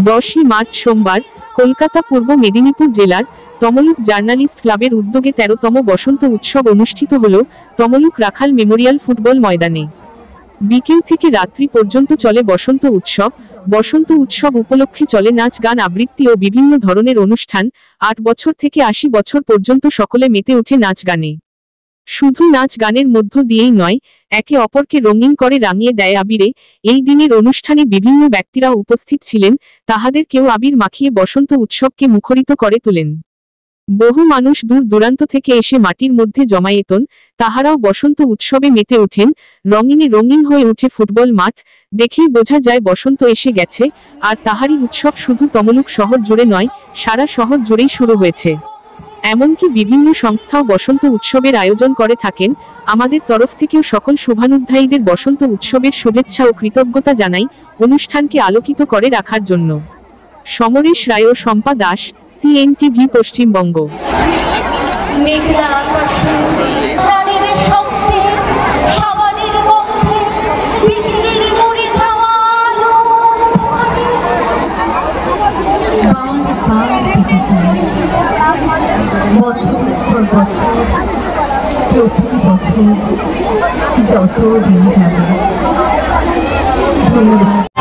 10ই March সোমবার কলকাতা পূর্ব মেদিনীপুর জেলার Tamluk journalist ক্লাবের উদ্যোগে 13তম বসন্ত উৎসব অনুষ্ঠিত হল তমলুক রাখাল মেমোরিয়াল ফুটবল ময়দানে। বিকেল থেকে রাত্রি পর্যন্ত চলে বসন্ত উৎসব। বসন্ত উৎসব উপলক্ষে চলে নাচ, গান, আবৃত্তি ও বিভিন্ন ধরনের অনুষ্ঠান। 8 বছর থেকে 80 বছর পর্যন্ত সকলে মেতে ওঠে নাচ গানে। শুধু নাচ গানের মধ্য দিয়েই নয়, একে অপরকে রঙিন করে রাঙিয়ে দেয় আবিরে। এই দিনের অনুষ্ঠানে বিভিন্ন ব্যক্তিরা উপস্থিত ছিলেন, তাহাদের কেউ আবির মাখিয়ে বসন্ত উৎসবকে মুখরিত করে তোলেন। বহু মানুষ দূর দূরান্ত থেকে এসে মাটির মধ্যে জমায়েতন, তাহারাও বসন্ত উৎসবে মেতে ওঠেন। রঙিনে রঙিন হয়ে উঠে ফুটবল মাঠ, দেখেই বোঝা যায় বসন্ত এসে গেছে। আর তাহারই উৎসব শুধু তমলুক শহর জুড়ে নয়, সারা শহর জুড়েই শুরু হয়েছে। এমনকি বিভিন্ন সংস্থাও বসন্ত উৎসবের আয়োজন করে থাকেন। আমাদের তরফ থেকেও সকল শুভানুধ্যায়ীদের বসন্ত উৎসবের শুভেচ্ছা ও কৃতজ্ঞতা জানাই, অনুষ্ঠানকে আলোকিত করে রাখার জন্য। সমরেশ রায় ও শম্পা দাস, CNTV পশ্চিমবঙ্গ। বছর পর বছর, প্রতি বছর যত দিন যাবে, ধন্যবাদ।